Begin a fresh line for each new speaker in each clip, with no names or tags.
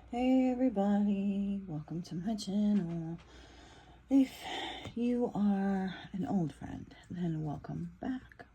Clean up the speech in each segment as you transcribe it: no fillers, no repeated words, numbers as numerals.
Hey everybody, welcome to my channel. If you are an old friend, then welcome back.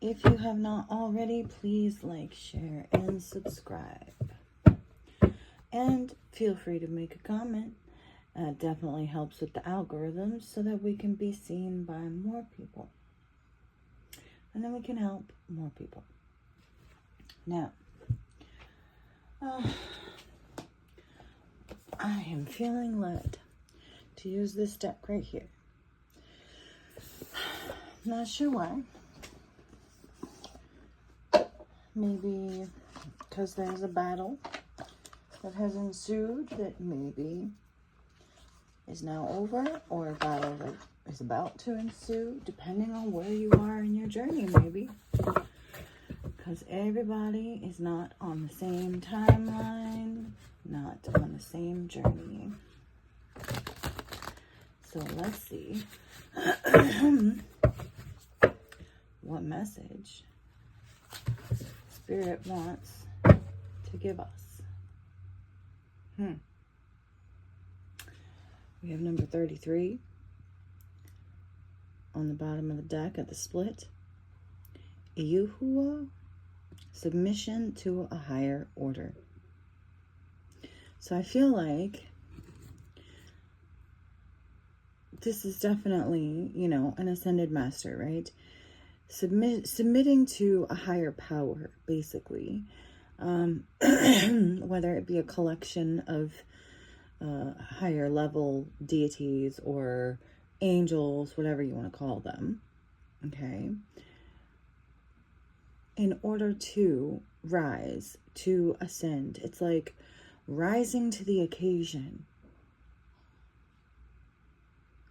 If you have not already, please like, share, and subscribe. And feel free to make a comment. It definitely helps with the algorithms so that we can be seen by more people. And then we can help more people. Now, I am feeling led to use this deck right here. Not sure why. Maybe because there's a battle that has ensued that maybe is now over, or a battle that is about to ensue, depending on where you are in your journey, maybe. Because everybody is not on the same timeline, not on the same journey. So let's see what message Spirit wants to give us. We have number 33 on the bottom of the deck at the split. Yahuwah, submission to a higher order. So I feel like this is definitely, an ascended master, right? Submitting to a higher power, basically. Whether it be a collection of higher level deities or angels, whatever you want to call them, okay? In order to rise, to ascend, it's like rising to the occasion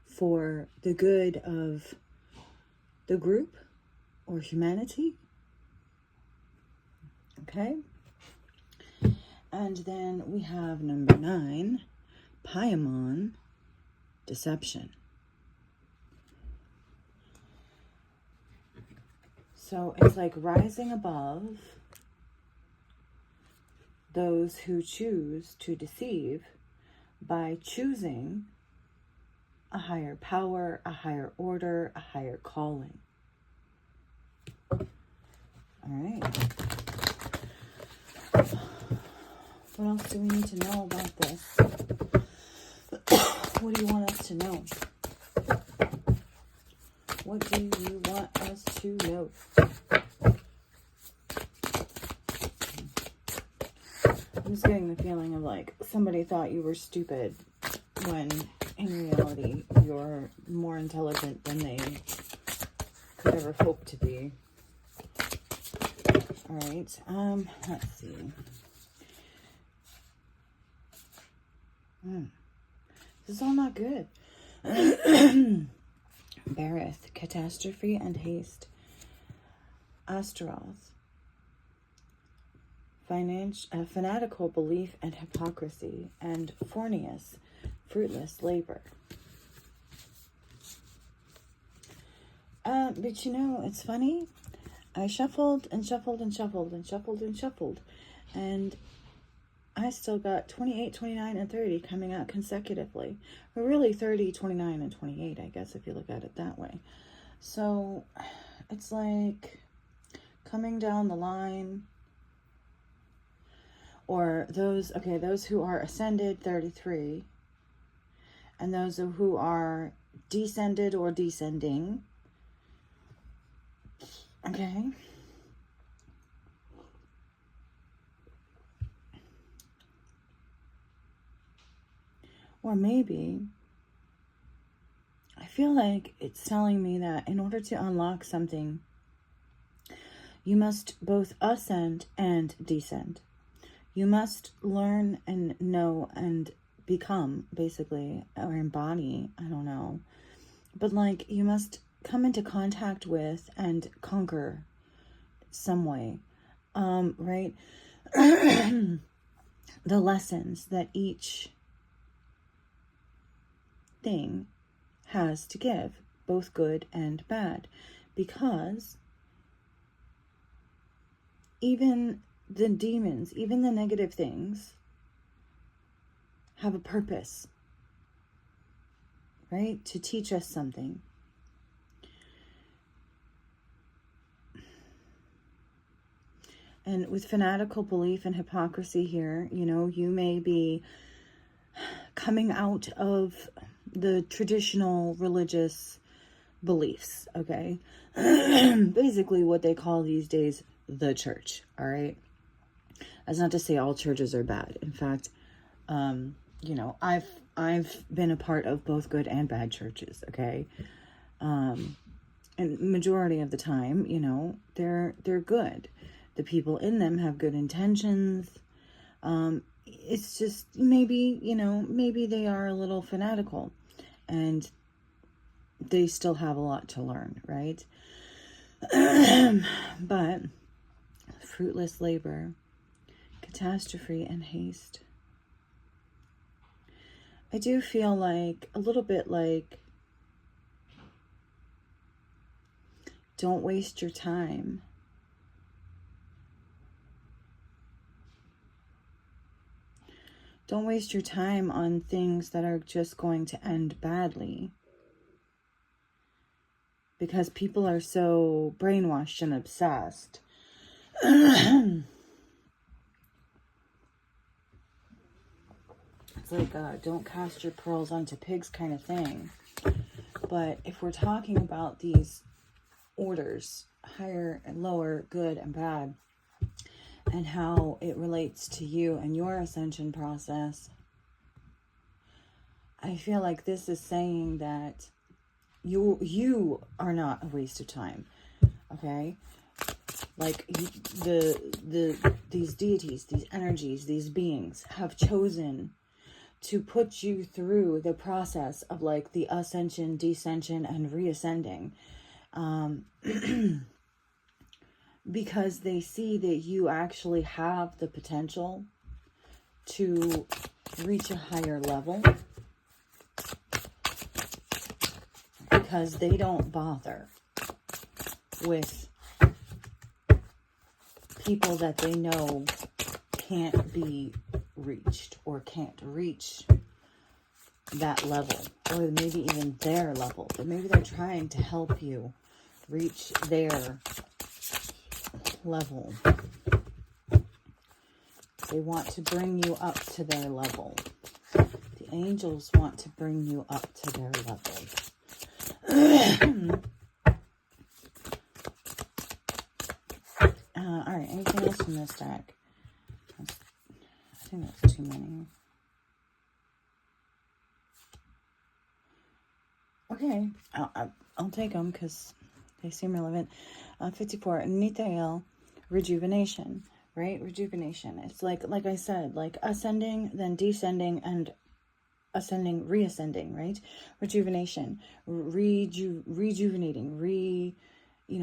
for the good of the group or humanity, okay? And then we have number 9, Paimon, deception. So it's like rising above those who choose to deceive by choosing a higher power, a higher order, a higher calling. All right. What else do we need to know about this? What do you want us to know? What do you want us to know? I'm just getting the feeling of like somebody thought you were stupid when in reality you're more intelligent than they could ever hope to be. All right. Let's see. This is all not good. Berith, catastrophe and haste. Astaroth, fanatical belief and hypocrisy. And Fornius, fruitless labor. But it's funny. I shuffled and shuffled and shuffled and shuffled and shuffled. And I still got 28, 29, and 30 coming out consecutively. Or really 30, 29, and 28, I guess, if you look at it that way. So it's like coming down the line. Or those who are ascended, 33. And those who are descended or descending. Okay. Or maybe I feel like it's telling me that in order to unlock something, you must both ascend and descend. You must learn and know and become, basically, or embody, I don't know. But like, you must come into contact with and conquer some way, right? The lessons that each thing has to give, both good and bad, because even the demons, even the negative things, have a purpose, right? To teach us something. And with fanatical belief and hypocrisy here, you know, you may be coming out of the traditional religious beliefs, okay? Basically what they call these days the church, all right? That's not to say all churches are bad. In fact, you know, I've been a part of both good and bad churches, okay? And majority of the time, you know, they're good. The people in them have good intentions. It's just maybe, you know, maybe they are a little fanatical and they still have a lot to learn, right? But fruitless labor, catastrophe, and haste. I do feel like, a little bit like, don't waste your time. Don't waste your time on things that are just going to end badly. Because people are so brainwashed and obsessed. It's like don't cast your pearls onto pigs kind of thing. But if we're talking about these orders, higher and lower, good and bad, and how it relates to you and your ascension process, I feel like this is saying that you are not a waste of time, okay? Like these deities, these energies, these beings have chosen to put you through the process of like the ascension, descension, and reascending. Because they see that you actually have the potential to reach a higher level. Because they don't bother with people that they know can't be reached or can't reach that level, or maybe even their level, but maybe they're trying to help you reach their level. They want to bring you up to their level. The angels want to bring you up to their level. All right, anything else from this deck? I think that's too many. Okay, I'll take them because they seem relevant. 54, Nitael, rejuvenation, right? Rejuvenation. It's like I said, like ascending, then descending, and ascending, reascending, right? Rejuvenation, rejuvenating,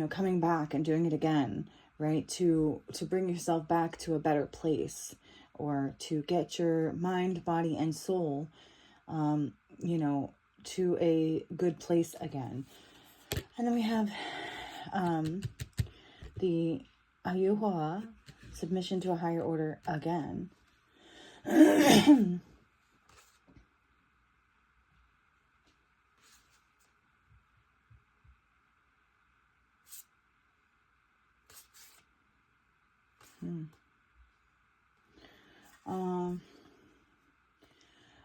coming back and doing it again, right? To bring yourself back to a better place, or to get your mind, body, and soul, to a good place again. And then we have the Ayuhua, submission to a higher order again.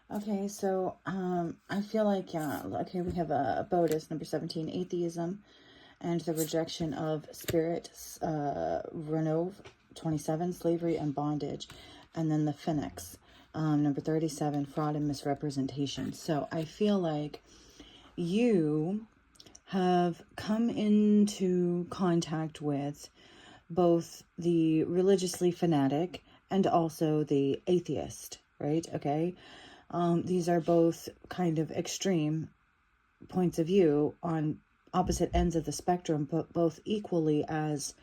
Okay, so I feel like, we have a bonus, number 17, atheism and the rejection of spirit, Renov, 27, slavery and bondage, and then the Phoenix, number 37, fraud and misrepresentation. So I feel like you have come into contact with both the religiously fanatic and also the atheist, right? Okay. These are both kind of extreme points of view on opposite ends of the spectrum, but both equally as,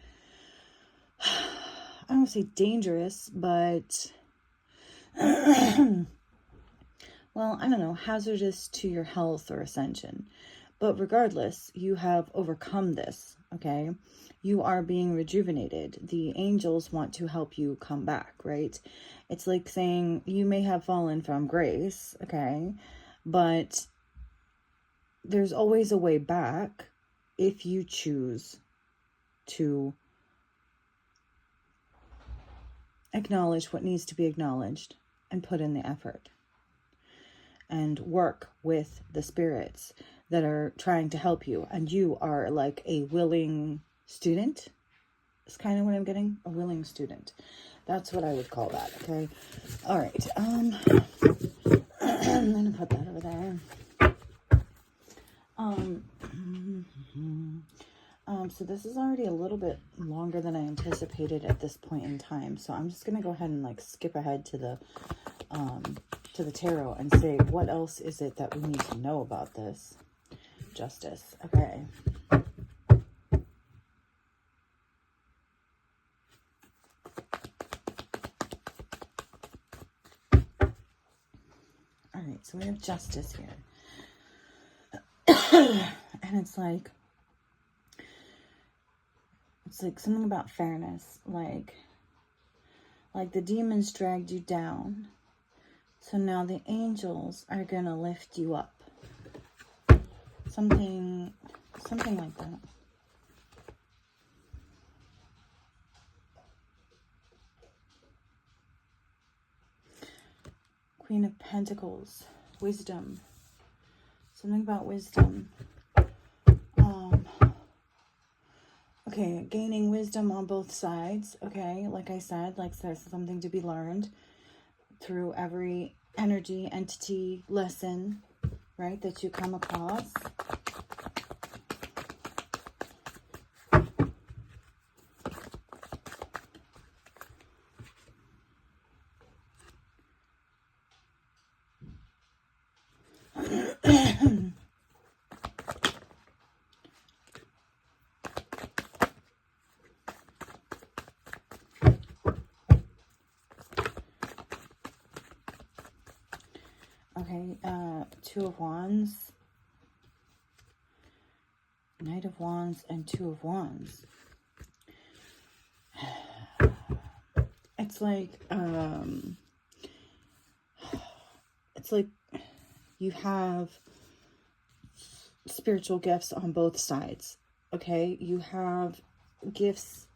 I don't want to say dangerous, but, well, I don't know, hazardous to your health or ascension. But regardless, you have overcome this, okay? You are being rejuvenated. The angels want to help you come back, right? It's like saying you may have fallen from grace, okay? But there's always a way back if you choose to acknowledge what needs to be acknowledged and put in the effort and work with the spirits that are trying to help you. And you are like a willing student. It's kind of what I'm getting. A willing student. That's what I would call that. Okay. All right. I'm going to put that over there. So this is already a little bit longer than I anticipated at this point in time. So I'm just going to go ahead and like skip ahead to the tarot and say, what else is it that we need to know about this? Justice. Okay. All right. So we have justice here. And it's like something about fairness, like the demons dragged you down, so now the angels are gonna lift you up. Something like that. Queen of Pentacles, wisdom. Something about wisdom. Okay, gaining wisdom on both sides, okay? Like I said, like there's something to be learned through every energy, entity, lesson, right, that you come across. Okay, Two of Wands, Knight of Wands, and Two of Wands. It's like you have spiritual gifts on both sides, okay? You have gifts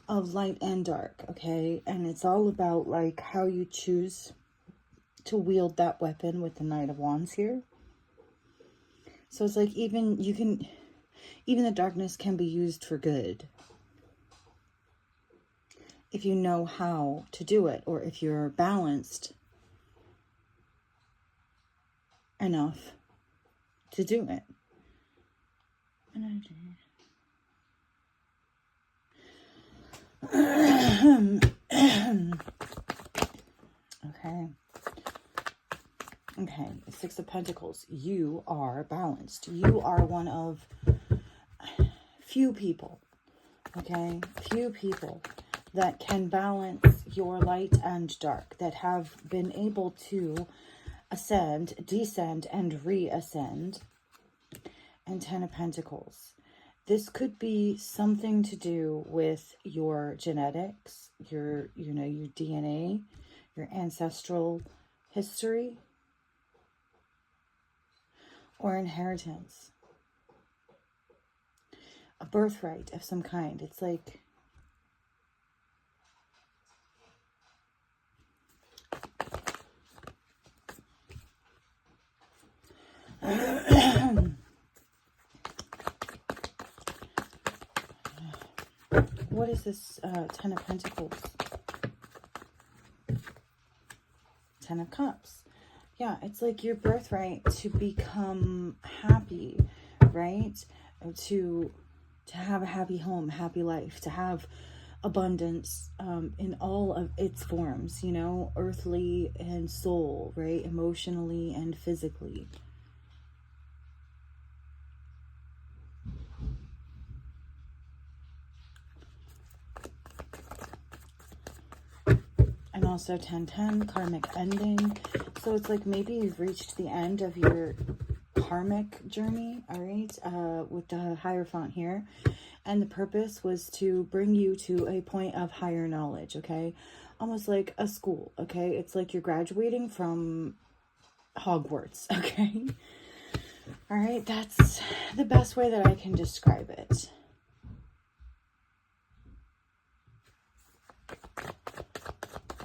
of light and dark, okay? And it's all about like how you choose to wield that weapon with the Knight of Wands here. So it's like even the darkness can be used for good if you know how to do it, or if you're balanced enough to do it. Okay, Six of Pentacles. You are balanced. You are one of few people, okay? Few people that can balance your light and dark, that have been able to ascend, descend, and reascend. And Ten of Pentacles. This could be something to do with your genetics, your DNA, your ancestral history, or inheritance. A birthright of some kind. It's like what is this Ten of Pentacles? Ten of Cups. Yeah, it's like your birthright to become happy, right? To have a happy home, happy life, to have abundance in all of its forms, you know, earthly and soul, right? Emotionally and physically. And also 10-10, karmic ending. So it's like maybe you've reached the end of your karmic journey, all right, with the Hierophant here. And the purpose was to bring you to a point of higher knowledge, okay? Almost like a school, okay? It's like you're graduating from Hogwarts, okay? All right, that's the best way that I can describe it.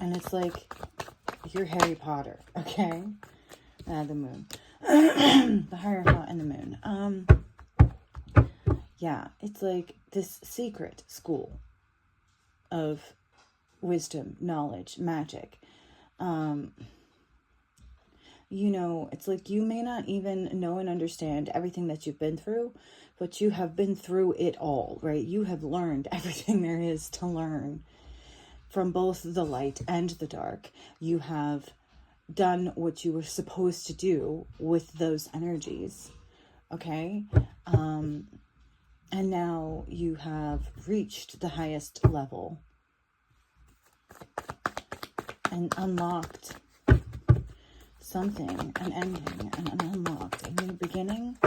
And it's like you're Harry Potter, okay? The moon. The Hierophant and the moon. Yeah, it's like this secret school of wisdom, knowledge, magic. You know, it's like you may not even know and understand everything that you've been through, but you have been through it all, right? You have learned everything there is to learn from both the light and the dark. You have done what you were supposed to do with those energies, okay? And now you have reached the highest level and unlocked something, an ending, and an unlocked, a new beginning.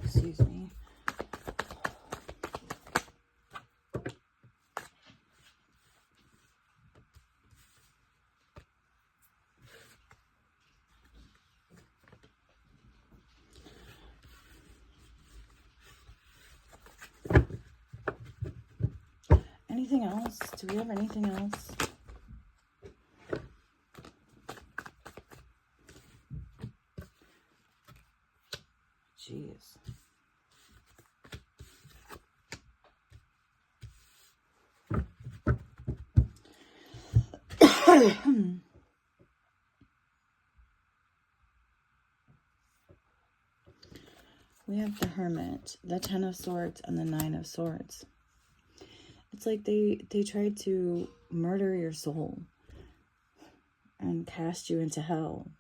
Excuse me. Anything else? Do we have anything else? Jeez. We have the Hermit, the Ten of Swords, and the Nine of Swords. It's like they tried to murder your soul and cast you into hell.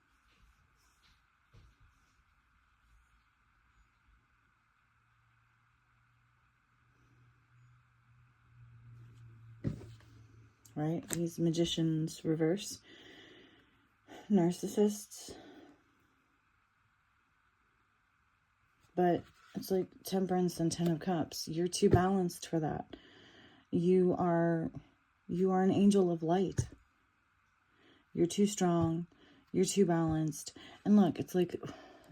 Right? These magicians reverse. Narcissists. But it's like Temperance and Ten of Cups. You're too balanced for that. You are an angel of light. You're too strong. You're too balanced. And look, it's like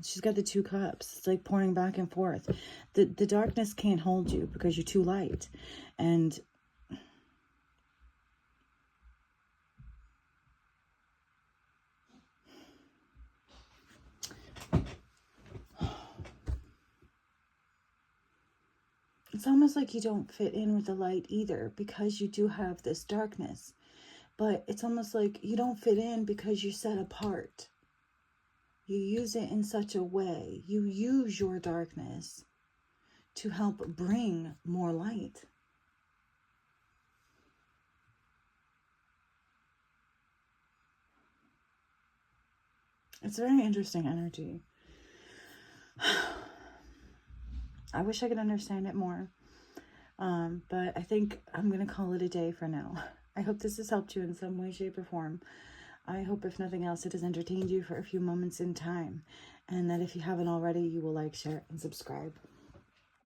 she's got the two cups. It's like pouring back and forth. The darkness can't hold you because you're too light. And it's almost like you don't fit in with the light either because you do have this darkness. But it's almost like you don't fit in because you're set apart. You use it in such a way. You use your darkness to help bring more light. It's very interesting energy. I wish I could understand it more. But I think I'm going to call it a day for now. I hope this has helped you in some way, shape, or form. I hope, if nothing else, it has entertained you for a few moments in time. And that if you haven't already, you will like, share, and subscribe.